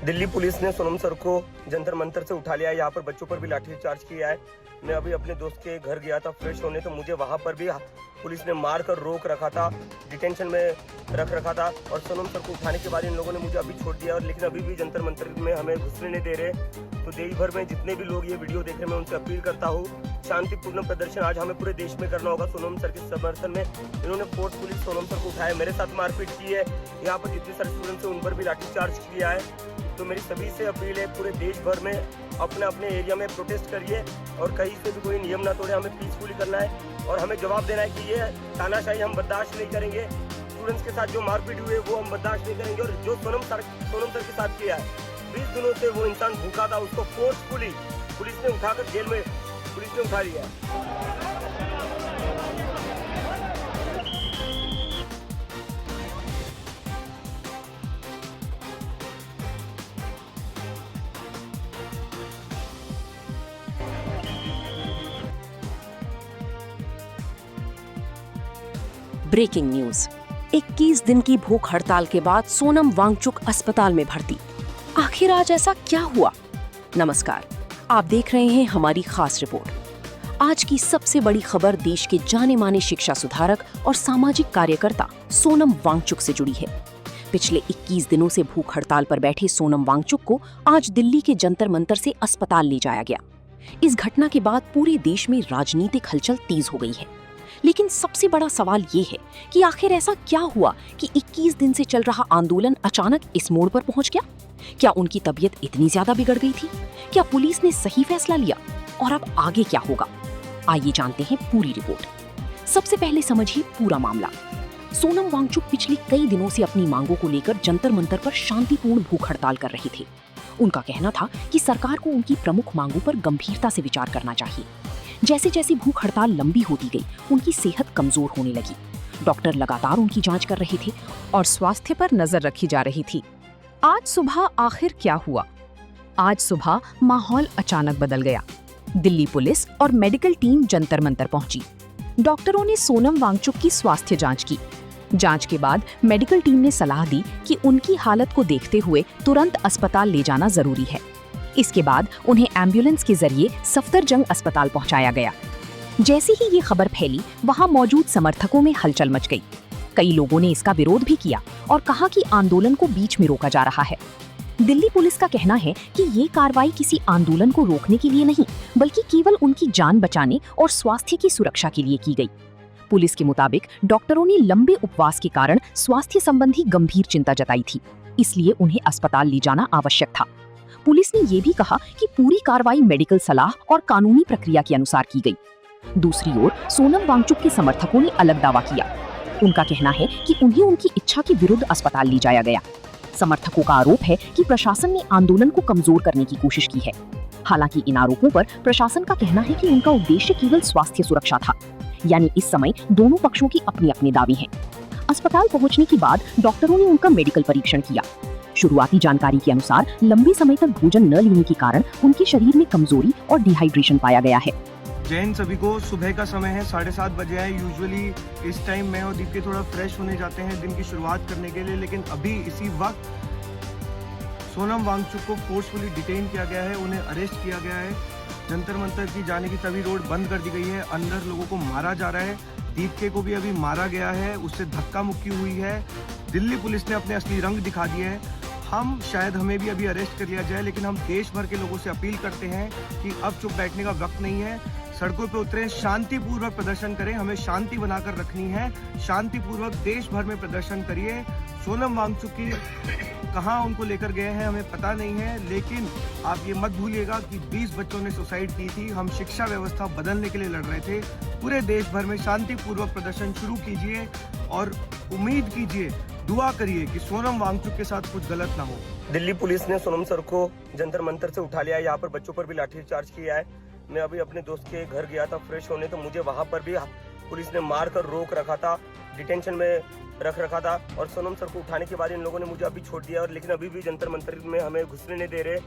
Delhi police ने Sonam sir को जंतर मंतर से उठा लिया है। यहाँ पर बच्चों पर भी लाठीचार्ज किया है। मैं अभी अपने दोस्त के घर गया था फ्रेश होने, तो मुझे वहाँ पर भी पुलिस ने मार कर रोक रखा था, डिटेंशन में रख रखा था। और सोनम सर को उठाने के बाद इन लोगों ने मुझे अभी छोड़ दिया, और लेकिन अभी भी जंतर मंतर में हमें घुसने नहीं दे रहे। तो देश भर में जितने भी लोग ये वीडियो देख रहे हैं, मैं उनसे अपील करता हूँ, शांतिपूर्ण प्रदर्शन आज हमें पूरे देश में करना होगा। सोनम सर के समर्थन में इन्होंने फोर्सफुली सोनम सर को उठाया, मेरे साथ मारपीट की है। यहाँ पर जितने सारे स्टूडेंट्स हैं उन पर भी लाठीचार्ज किया है। तो मेरी सभी से अपील है, पूरे देश भर में अपने अपने एरिया में प्रोटेस्ट करिए, और कहीं से भी कोई नियम ना तोड़े। हमें पीसफुली करना है और हमें जवाब देना है कि ये तानाशाही हम बर्दाश्त नहीं करेंगे। स्टूडेंट्स के साथ जो मारपीट हुई है वो हम बर्दाश्त नहीं करेंगे। और जो सोनम सर के साथ किया है, 20 दिनों से वो इंसान भूखा था, उसको फोर्सफुली पुलिस ने उठाकर जेल में पुलिस ने उठा लिया है। Breaking news. 21 दिन की भूख हड़ताल के बाद सोनम वांगचुक अस्पताल में भर्ती। आखिर आज ऐसा क्या हुआ? नमस्कार, आप देख रहे हैं हमारी खास रिपोर्ट। आज की सबसे बड़ी खबर देश के जाने माने शिक्षा सुधारक और सामाजिक कार्यकर्ता सोनम वांगचुक से जुड़ी है। पिछले 21 दिनों से भूख हड़ताल पर बैठे सोनम वांगचुक को आज दिल्ली के जंतर मंतर से अस्पताल ले जाया गया। इस घटना के बाद पूरे देश में राजनीतिक हलचल तेज हो गई है। लेकिन सबसे बड़ा सवाल ये है कि आखिर ऐसा क्या हुआ कि 21 दिन से चल रहा आंदोलन अचानक इस मोड़ पर पहुंच गया? क्या उनकी तबीयत इतनी ज्यादा बिगड़ गई थी? क्या पुलिस ने सही फैसला लिया? और अब आगे क्या होगा? आइए जानते हैं पूरी रिपोर्ट। सबसे पहले समझिए पूरा मामला। सोनम वांगचुक पिछले कई दिनों से अपनी मांगों को लेकर जंतर मंतर पर शांतिपूर्ण भूख हड़ताल कर रहे थे। उनका कहना था कि सरकार को उनकी प्रमुख मांगों पर गंभीरता से विचार करना चाहिए। जैसे जैसे भूख हड़ताल लंबी होती गई, उनकी सेहत कमजोर होने लगी। डॉक्टर लगातार उनकी जांच कर रहे थे और स्वास्थ्य पर नजर रखी जा रही थी। आज सुबह आखिर क्या हुआ? आज सुबह माहौल अचानक बदल गया। दिल्ली पुलिस और मेडिकल टीम जंतर मंतर पहुंची। डॉक्टरों ने सोनम वांगचुक की स्वास्थ्य जांच की। जांच के बाद मेडिकल टीम ने सलाह दी कि उनकी हालत को देखते हुए तुरंत अस्पताल ले जाना जरूरी है। इसके बाद उन्हें एम्बुलेंस के जरिए सफदरजंग अस्पताल पहुंचाया गया। जैसे ही ये खबर फैली, वहां मौजूद समर्थकों में हलचल मच गई। कई लोगों ने इसका विरोध भी किया और कहा कि आंदोलन को बीच में रोका जा रहा है। दिल्ली पुलिस का कहना है कि ये कार्रवाई किसी आंदोलन को रोकने के लिए नहीं, बल्कि केवल उनकी जान बचाने और स्वास्थ्य की सुरक्षा के लिए की गई। पुलिस के मुताबिक डॉक्टरों ने लंबे उपवास के कारण स्वास्थ्य संबंधी गंभीर चिंता जताई थी, इसलिए उन्हें अस्पताल ले जाना आवश्यक था। पुलिस ने ये भी कहा कि पूरी कार्रवाई मेडिकल सलाह और कानूनी प्रक्रिया के अनुसार की गई। दूसरी ओर सोनम वांगचुक के समर्थकों ने अलग दावा किया। उनका कहना है कि उन्हें उनकी इच्छा के विरुद्ध अस्पताल ले जाया गया। समर्थकों का आरोप है कि प्रशासन ने आंदोलन को कमजोर करने की कोशिश की है। हालांकि इन आरोपों पर प्रशासन का कहना है कि उनका उद्देश्य केवल स्वास्थ्य सुरक्षा था। यानी इस समय दोनों पक्षों की अपने अपने दावे हैं। अस्पताल पहुंचने के बाद डॉक्टरों ने उनका मेडिकल परीक्षण किया। शुरुआती जानकारी के अनुसार लंबे समय तक भोजन न लेने के कारण उनके शरीर में कमजोरी और डिहाइड्रेशन पाया गया है। जय हिंद सभी को। सुबह का समय है, 7:30 बजे है। यूजुअली इस टाइम मैं और दीप्ति थोड़ा फ्रेश होने जाते हैं दिन की शुरुआत करने के लिए, लेकिन अभी इसी वक्त सोनम वांगचुक को फोर्सफुली डिटेन किया गया है, उन्हें अरेस्ट किया गया है। जंतर मंतर की जाने की सभी रोड बंद कर दी गई है। अंदर लोगों को मारा जा रहा है। दीप्ति को भी अभी मारा गया है, उससे धक्का मुक्की हुई है। दिल्ली पुलिस ने अपने असली रंग दिखा दिए हैं। हमें भी अभी अरेस्ट कर लिया जाए, लेकिन हम देश भर के लोगों से अपील करते हैं कि अब चुप बैठने का वक्त नहीं है। सड़कों पे उतरें, शांतिपूर्वक प्रदर्शन करें। हमें शांति बनाकर रखनी है। शांतिपूर्वक देश भर में प्रदर्शन करिए। सोनम वांगचुक की कहाँ उनको लेकर गए हैं हमें पता नहीं है, लेकिन आप ये मत भूलिएगा कि 20 बच्चों ने सुसाइड की थी। हम शिक्षा व्यवस्था बदलने के लिए लड़ रहे थे। पूरे देश भर में शांतिपूर्वक प्रदर्शन शुरू कीजिए और उम्मीद कीजिए, दुआ करिए कि सोनम वांगचुक के साथ कुछ गलत ना हो। दिल्ली पुलिस ने सोनम सर को जंतर मंतर से उठा लिया है। यहाँ पर बच्चों पर भी लाठीचार्ज किया है। मैं अभी अपने दोस्त के घर गया था फ्रेश होने, तो मुझे वहाँ पर भी पुलिस ने मार कर रोक रखा था, डिटेंशन में रख रखा था। और सोनम सर को उठाने के बाद इन लोगों ने मुझे अभी छोड़ दिया, और लेकिन अभी भी जंतर मंतर में हमें घुसने नहीं दे रहे।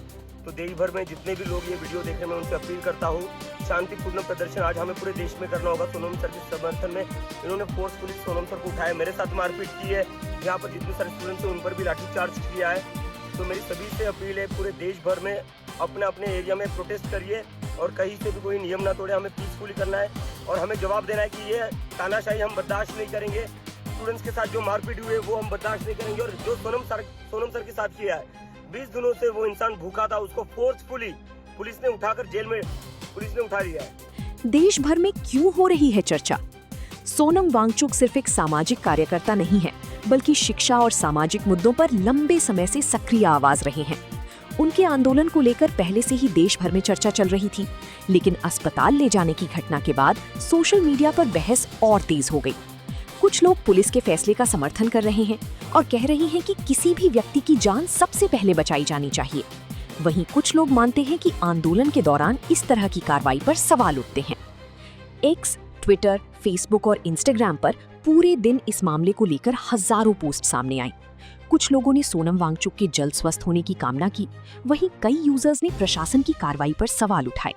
तो देश भर में जितने भी लोग ये वीडियो देख रहे हैं, मैं उनसे अपील करता हूँ, शांतिपूर्ण प्रदर्शन आज हमें पूरे देश में करना होगा। सोनम सर के समर्थन में इन्होंने फोर्सफुली सोनम सर को उठाया, मेरे साथ मारपीट की है। यहाँ पर जितने सारे स्टूडेंट्स हैं उन पर भी लाठीचार्ज किया है। तो मेरी सभी से अपील है, पूरे देश भर में अपने अपने एरिया में प्रोटेस्ट करिए और कहीं से भी कोई नियम ना तोड़े। हमें पीसफुली करना है और हमें जवाब देना है कि ये तानाशाही हम बर्दाश्त नहीं करेंगे। स्टूडेंट्स के साथ जो मारपीट हुई है वो हम बर्दाश्त नहीं करेंगे। और जो सोनम सर के साथ किया है, 20 दिनों से वो इंसान भूखा था, उसको फोर्सफुली पुलिस ने उठाकर जेल में पुलिस ने उठा लिया है। देश भर में क्यों हो रही है चर्चा? सोनम वांगचुक सिर्फ एक सामाजिक कार्यकर्ता नहीं है, बल्कि शिक्षा और सामाजिक मुद्दों पर लंबे समय से सक्रिय आवाज रहे हैं। उनके आंदोलन को लेकर पहले से ही देश भर में चर्चा चल रही थी, लेकिन अस्पताल ले जाने की घटना के बाद सोशल मीडिया पर बहस और तेज हो गई। कुछ लोग पुलिस के फैसले का समर्थन कर रहे हैं और कह रहे हैं कि किसी भी व्यक्ति की जान सबसे पहले बचाई जानी चाहिए। वहीं कुछ लोग मानते हैं कि आंदोलन के दौरान इस तरह की कार्रवाई पर सवाल उठते हैं। एक्स, ट्विटर, फेसबुक और इंस्टाग्राम पर पूरे दिन इस मामले को लेकर हजारों पोस्ट सामने आई। कुछ लोगों ने सोनम वांगचुक के जल्द स्वस्थ होने की कामना की, वहीं कई यूजर्स ने प्रशासन की कार्रवाई पर सवाल उठाए।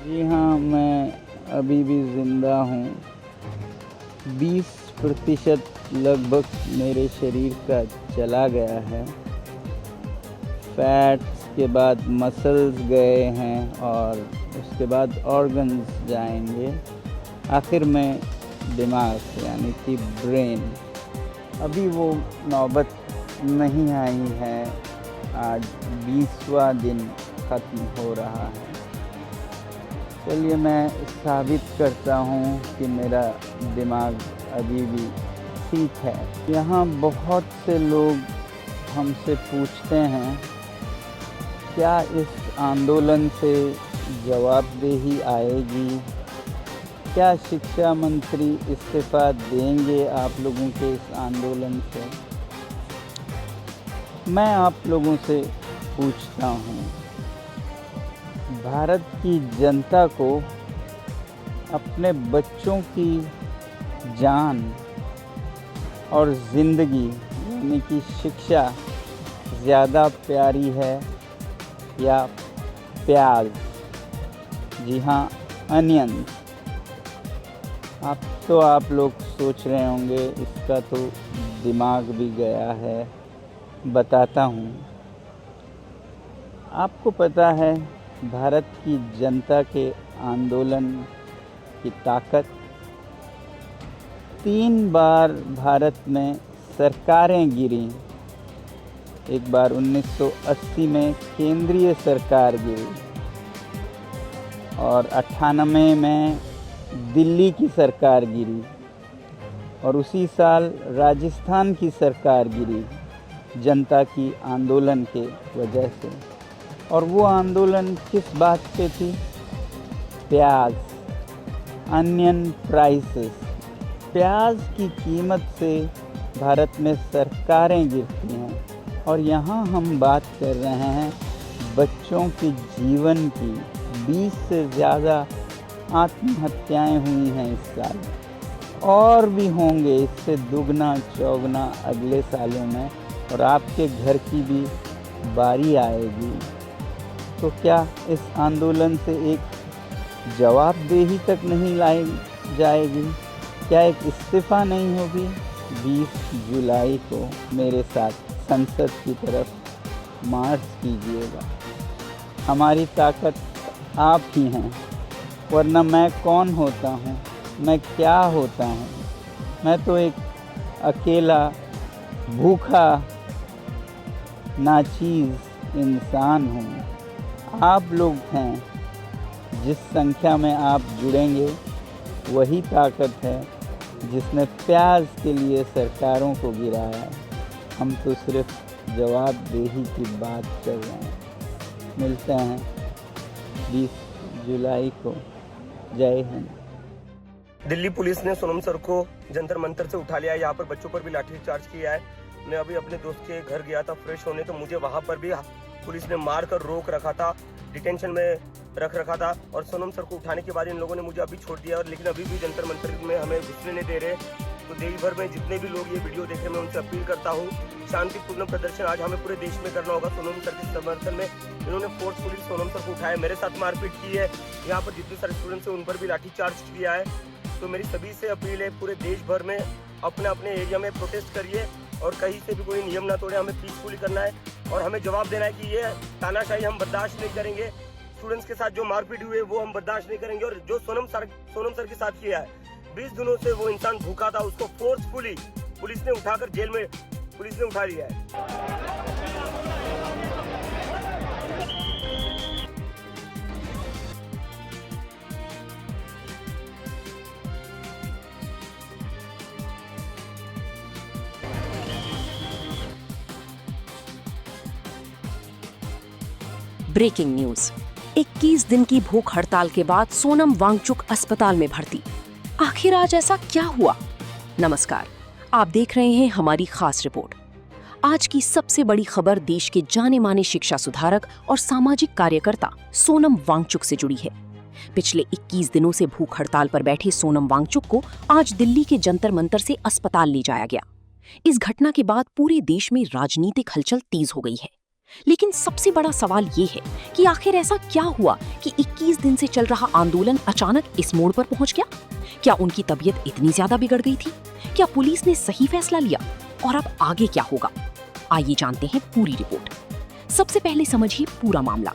जी हाँ, मैं अभी भी जिंदा हूँ। 20% लगभग मेरे शरीर का चला गया है। फैट्स के बाद मसल्स गए हैं और उसके बाद ऑर्गन्स जाएंगे। आखिर में दिमाग यानी कि ब्रेन। अभी वो नौबत नहीं आई है। आज 20वां दिन ख़त्म हो रहा है। चलिए मैं साबित करता हूँ कि मेरा दिमाग अभी भी ठीक है। यहाँ बहुत से लोग हमसे पूछते हैं, क्या इस आंदोलन से जवाबदेही आएगी? क्या शिक्षा मंत्री इस्तीफा देंगे आप लोगों के इस आंदोलन से? मैं आप लोगों से पूछता हूँ, भारत की जनता को अपने बच्चों की जान और ज़िंदगी यानी कि शिक्षा ज़्यादा प्यारी है या प्याज? जी हाँ, अनियन। आप लोग सोच रहे होंगे इसका तो दिमाग भी गया है। बताता हूँ। आपको पता है भारत की जनता के आंदोलन की ताकत? 3 बार भारत में सरकारें गिरी। एक बार 1980 में केंद्रीय सरकार गिरी और 98 में दिल्ली की सरकार गिरी और उसी साल राजस्थान की सरकार गिरी जनता की आंदोलन के वजह से। और वो आंदोलन किस बात पे थी? प्याज, अनियन प्राइसेस। प्याज की कीमत से भारत में सरकारें गिरती हैं और यहाँ हम बात कर रहे हैं बच्चों के जीवन की। 20 से ज़्यादा आत्महत्याएं हुई हैं इस साल और भी होंगे इससे दुगना चौगुना अगले सालों में, और आपके घर की भी बारी आएगी। तो क्या इस आंदोलन से एक जवाबदेही तक नहीं लाई जाएगी? क्या एक इस्तीफ़ा नहीं होगी? 20 जुलाई को मेरे साथ संसद की तरफ मार्च कीजिएगा। हमारी ताकत आप ही हैं, वरना मैं कौन होता हूँ? मैं क्या होता हूँ? मैं तो एक अकेला भूखा नाचीज़ इंसान हूँ। आप लोग हैं, जिस संख्या में आप जुड़ेंगे वही ताकत है जिसने प्याज के लिए सरकारों को गिराया। हम तो सिर्फ जवाबदेही की बात कर रहे हैं। मिलते हैं 20 जुलाई को। जय हिंद। दिल्ली पुलिस ने सोनम सर को जंतर मंतर से उठा लिया है। यहाँ पर बच्चों पर भी लाठीचार्ज किया है। मैं अभी अपने दोस्त के घर गया था फ्रेश होने, तो मुझे वहाँ पर भी पुलिस ने मार कर रोक रखा था, डिटेंशन में रख रखा था। और सोनम सर को उठाने के बाद इन लोगों ने मुझे अभी छोड़ दिया, और लेकिन अभी भी जंतर मंतर में हमें घुसने नहीं दे रहे। तो देश भर में जितने भी लोग ये वीडियो देख रहे हैं, मैं उनसे अपील करता हूँ, शांतिपूर्ण प्रदर्शन आज हमें पूरे देश में करना होगा। सोनम सर के समर्थन में इन्होंने फोर्सफुली सोनम सर को उठाया, मेरे साथ मारपीट की है। यहाँ पर जितने सारे स्टूडेंट्स हैं उन पर भी लाठीचार्ज किया है। तो मेरी सभी से अपील है, पूरे देश भर में अपने अपने एरिया में प्रोटेस्ट करिए और कहीं से भी कोई नियम ना तोड़े, हमें पीसफुली करना है और हमें जवाब देना है कि ये तानाशाही हम बर्दाश्त नहीं करेंगे। स्टूडेंट्स के साथ जो मारपीट हुई है वो हम बर्दाश्त नहीं करेंगे और जो सोनम सर के साथ किया है, 20 दिनों से वो इंसान भूखा था, उसको फोर्सफुली पुलिस ने उठाकर जेल में पुलिस ने उठा लिया है। Breaking news. 21 दिन की भूख हड़ताल के बाद सोनम वांगचुक अस्पताल में भर्ती। आखिर आज ऐसा क्या हुआ? नमस्कार, आप देख रहे हैं हमारी खास रिपोर्ट। आज की सबसे बड़ी खबर देश के जाने माने शिक्षा सुधारक और सामाजिक कार्यकर्ता सोनम वांगचुक से जुड़ी है। पिछले 21 दिनों से भूख हड़ताल पर बैठे सोनम वांगचुक को आज दिल्ली के जंतर मंतर से अस्पताल ले जाया गया। इस घटना के बाद पूरे देश में राजनीतिक हलचल तेज हो गई है। लेकिन सबसे बड़ा सवाल ये है कि आखिर ऐसा क्या हुआ कि 21 दिन से चल रहा आंदोलन अचानक इस मोड़ पर पहुंच गया? क्या उनकी तबीयत इतनी ज्यादा बिगड़ गई थी? क्या पुलिस ने सही फैसला लिया? और अब आगे क्या होगा? आइए जानते हैं पूरी रिपोर्ट। सबसे पहले समझिए पूरा मामला।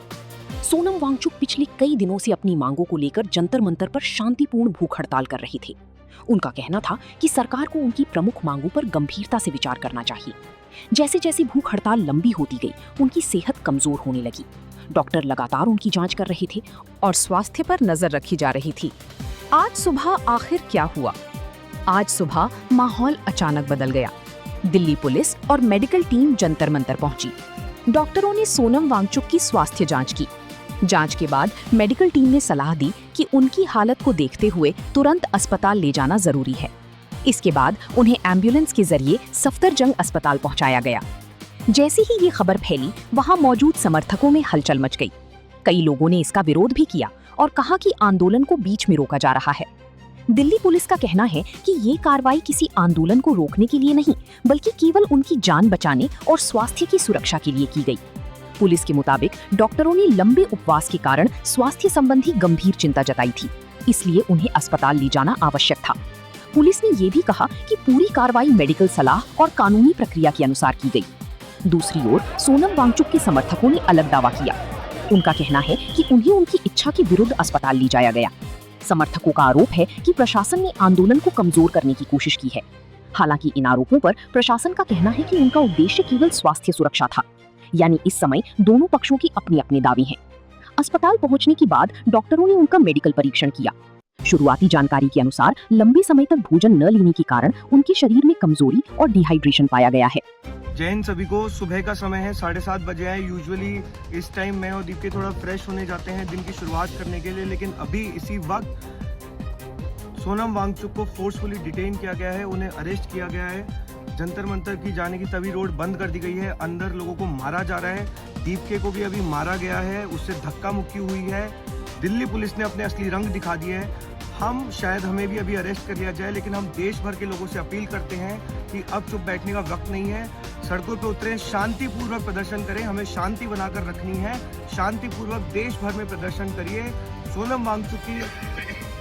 सोनम वांगचुक पिछले कई दिनों से अपनी मांगों को लेकर जंतर मंतर पर शांतिपूर्ण भूख हड़ताल कर रहे थे। उनका कहना था कि सरकार को उनकी प्रमुख मांगों पर गंभीरता से विचार करना चाहिए। जैसे जैसे भूख हड़ताल लंबी होती गई, उनकी सेहत कमजोर होने लगी। डॉक्टर लगातार उनकी जांच कर रहे थे और स्वास्थ्य पर नजर रखी जा रही थी। आज सुबह आखिर क्या हुआ? आज सुबह माहौल अचानक बदल गया। दिल्ली पुलिस और मेडिकल टीम जंतर मंतर पहुंची। डॉक्टरों ने सोनम वांगचुक की स्वास्थ्य जांच की। जांच के बाद मेडिकल टीम ने सलाह दी कि उनकी हालत को देखते हुए तुरंत अस्पताल ले जाना जरूरी है। इसके बाद उन्हें एम्बुलेंस के जरिए सफदरजंग अस्पताल पहुंचाया गया। जैसे ही ये खबर फैली, वहां मौजूद समर्थकों में हलचल मच गई। कई लोगों ने इसका विरोध भी किया और कहा कि आंदोलन को बीच में रोका जा रहा है। दिल्ली पुलिस का कहना है कि ये कार्रवाई किसी आंदोलन को रोकने के लिए नहीं, बल्कि केवल उनकी जान बचाने और स्वास्थ्य की सुरक्षा के लिए की गई। पुलिस के मुताबिक डॉक्टरों ने लंबे उपवास के कारण स्वास्थ्य संबंधी गंभीर चिंता जताई थी, इसलिए उन्हें अस्पताल ले जाना आवश्यक था। पुलिस ने ये भी कहा कि पूरी कार्रवाई मेडिकल सलाह और कानूनी प्रक्रिया के अनुसार की गई। दूसरी ओर सोनम वांगचुक के समर्थकों ने अलग दावा किया। उनका कहना है कि उन्हें उनकी इच्छा के विरुद्ध अस्पताल ले जाया गया। समर्थकों का आरोप है कि प्रशासन ने आंदोलन को कमजोर करने की कोशिश की है। हालांकि इन आरोपों पर प्रशासन का कहना है कि उनका उद्देश्य केवल स्वास्थ्य सुरक्षा था। यानी इस समय दोनों पक्षों की अपने अपने दावे हैं। अस्पताल पहुंचने के बाद डॉक्टरों ने उनका मेडिकल परीक्षण किया। शुरुआती जानकारी के अनुसार लंबे समय तक भोजन न लेने के कारण उनके शरीर में कमजोरी और डिहाइड्रेशन पाया गया है। जय हिंद सभी को। सुबह का समय है, 7:30 बजे है। यूजुअली इस टाइम मैं और दीप थोड़ा फ्रेश होने जाते हैं दिन की शुरुआत करने के लिए, लेकिन अभी इसी वक्त सोनम वांगचुक को फोर्सफुली डिटेन किया गया है, उन्हें अरेस्ट किया गया है। जंतर मंतर की जाने की तभी रोड बंद कर दी गई है। अंदर लोगों को मारा जा रहा है। दीप को भी अभी मारा गया है, उससे धक्का मुक्की हुई है। दिल्ली पुलिस ने अपने असली रंग दिखा दिए हैं। हमें भी अभी अरेस्ट कर लिया जाए, लेकिन हम देश भर के लोगों से अपील करते हैं कि अब चुप बैठने का वक्त नहीं है। सड़कों पर उतरें, शांतिपूर्वक प्रदर्शन करें। हमें शांति बनाकर रखनी है। शांतिपूर्वक देश भर में प्रदर्शन करिए। सोनम वांगचुक की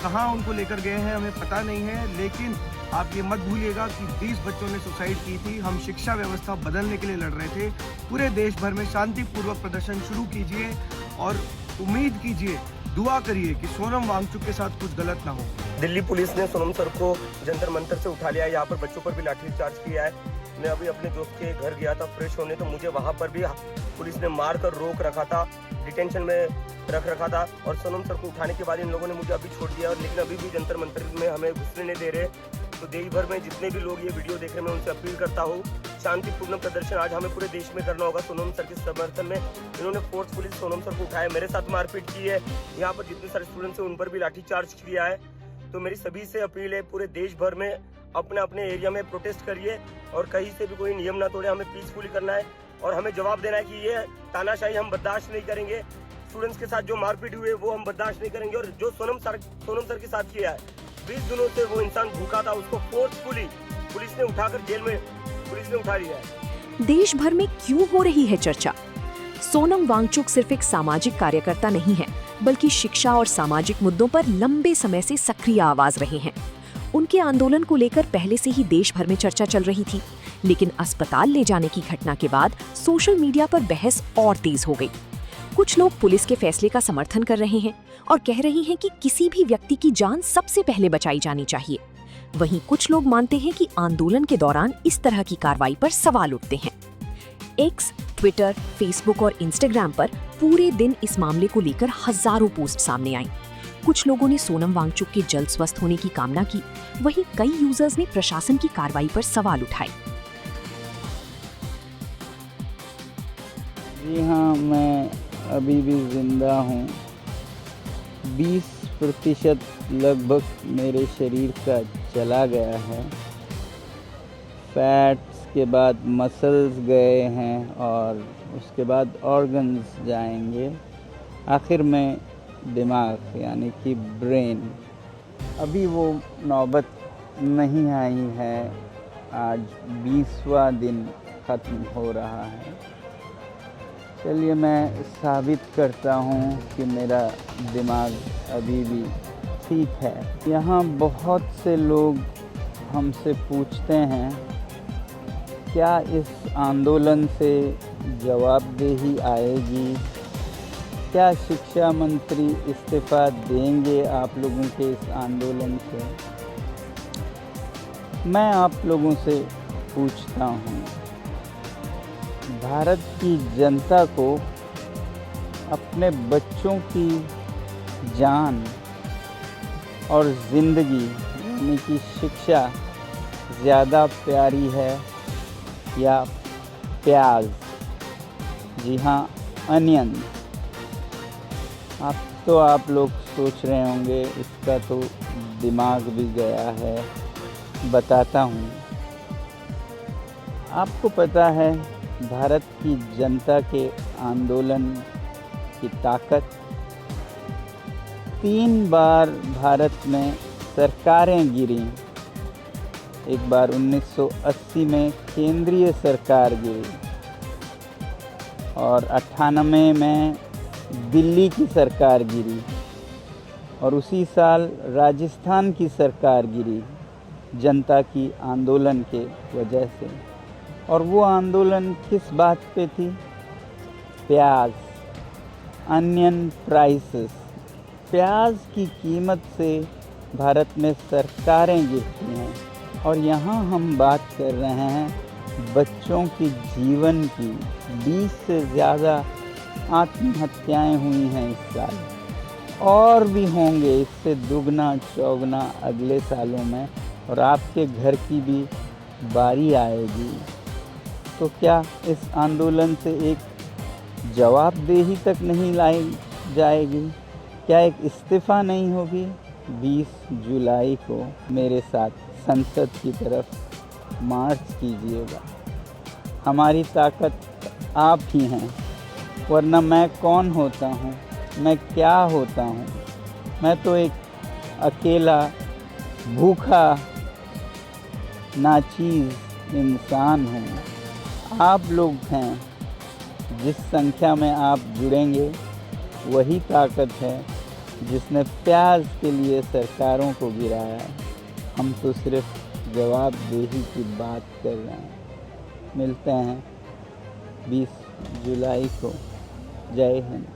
कहाँ उनको लेकर गए हैं हमें पता नहीं है, लेकिन आप ये मत भूलिएगा कि 20 बच्चों ने सुसाइड की थी। हम शिक्षा व्यवस्था बदलने के लिए लड़ रहे थे। पूरे देश भर में शांतिपूर्वक प्रदर्शन शुरू कीजिए और उम्मीद कीजिए, दुआ करिए कि सोनम वांगचुक के साथ कुछ गलत ना हो। दिल्ली पुलिस ने सोनम सर को जंतर मंतर से उठा लिया है। यहाँ पर बच्चों पर भी लाठीचार्ज किया है। मैं अभी अपने दोस्त के घर गया था फ्रेश होने, तो मुझे वहाँ पर भी पुलिस ने मार कर रोक रखा था, डिटेंशन में रख रखा था। और सोनम सर को उठाने के बाद इन लोगों ने मुझे अभी छोड़ दिया, लेकिन अभी भी जंतर मंतर में हमें घुसने नहीं दे रहे। तो देश भर में जितने भी लोग ये वीडियो देख रहे हैं, मैं उनसे अपील करता हूँ, शांतिपूर्ण प्रदर्शन आज हमें पूरे देश में करना होगा। सोनम सर के समर्थन में इन्होंने फोर्सफुली सोनम सर को उठाया, मेरे साथ मारपीट की है। यहाँ पर जितने सारे स्टूडेंट्स हैं उन पर भी लाठीचार्ज किया है। तो मेरी सभी से अपील है, पूरे देश भर में अपने अपने एरिया में प्रोटेस्ट करिए और कहीं से भी कोई नियम ना तोड़े, हमें पीसफुली करना है और हमें जवाब देना है कि ये तानाशाही हम बर्दाश्त नहीं करेंगे। स्टूडेंट्स के साथ जो मारपीट हुई है वो हम बर्दाश्त नहीं करेंगे और जो सोनम सर के साथ किया है, 20 दिनों से वो इंसान भूखा था, उसको फोर्सफुली पुलिस ने उठाकर जेल में पुलिस ने उठा लिया है। देश भर में क्यों हो रही है चर्चा? सोनम वांगचुक सिर्फ एक सामाजिक कार्यकर्ता नहीं है, बल्कि शिक्षा और सामाजिक मुद्दों पर लंबे समय से सक्रिय आवाज रहे हैं। उनके आंदोलन को लेकर पहले से ही देश भर में चर्चा चल रही थी, लेकिन अस्पताल ले जाने की घटना के बाद सोशल मीडिया पर बहस और तेज हो गई। कुछ लोग पुलिस के फैसले का समर्थन कर रहे हैं और कह रहे हैं कि किसी भी व्यक्ति की जान सबसे पहले बचाई जानी चाहिए। वहीं कुछ लोग मानते हैं कि आंदोलन के दौरान इस तरह की कार्रवाई पर सवाल उठते हैं। एक्स, ट्विटर, फेसबुक और इंस्टाग्राम पर पूरे दिन इस मामले को लेकर हजारों पोस्ट सामने आई। कुछ लोगों ने सोनम वांगचुक के जल्द स्वस्थ होने की कामना की, वहीं कई यूजर्स ने प्रशासन की कार्रवाई पर सवाल उठाए। जी हाँ, मैं अभी भी जिंदा हूँ। 20% लगभग मेरे शरीर का चला गया है। फैट्स के बाद मसल्स गए हैं और उसके बाद ऑर्गन्स जाएंगे, आखिर में दिमाग यानी कि ब्रेन। अभी वो नौबत नहीं आई है। आज 20वां दिन ख़त्म हो रहा है। चलिए मैं साबित करता हूँ कि मेरा दिमाग अभी भी ठीक है। यहाँ बहुत से लोग हमसे पूछते हैं, क्या इस आंदोलन से जवाबदेही आएगी? क्या शिक्षा मंत्री इस्तीफ़ा देंगे आप लोगों के इस आंदोलन से? मैं आप लोगों से पूछता हूँ, भारत की जनता को अपने बच्चों की जान और ज़िंदगी यानी कि शिक्षा ज़्यादा प्यारी है या प्याज? जी हाँ, अनियन। आप लोग सोच रहे होंगे इसका तो दिमाग भी गया है। बताता हूँ। आपको पता है भारत की जनता के आंदोलन की ताकत? 3 बार भारत में सरकारें गिरी। एक बार 1980 में केंद्रीय सरकार गिरी और 98 में दिल्ली की सरकार गिरी और उसी साल राजस्थान की सरकार गिरी जनता की आंदोलन के वजह से। और वो आंदोलन किस बात पे थी? प्याज, अनियन प्राइसेस। प्याज की कीमत से भारत में सरकारें गिरती हैं और यहाँ हम बात कर रहे हैं बच्चों की जीवन की। 20 से ज़्यादा आत्महत्याएं हुई हैं इस साल और भी होंगे इससे दुगना चौगुना अगले सालों में, और आपके घर की भी बारी आएगी। तो क्या इस आंदोलन से एक जवाबदेही तक नहीं लाई जाएगी? क्या एक इस्तीफ़ा नहीं होगी? 20 जुलाई को मेरे साथ संसद की तरफ मार्च कीजिएगा। हमारी ताकत आप ही हैं, वरना मैं कौन होता हूँ? मैं क्या होता हूँ? मैं तो एक अकेला भूखा नाचीज़ इंसान हूँ। आप लोग हैं। जिस संख्या में आप जुड़ेंगे वही ताकत है जिसने प्याज के लिए सरकारों को गिराया है। हम तो सिर्फ जवाबदेही की बात कर रहे हैं। मिलते हैं 20 जुलाई को। जय हिंद।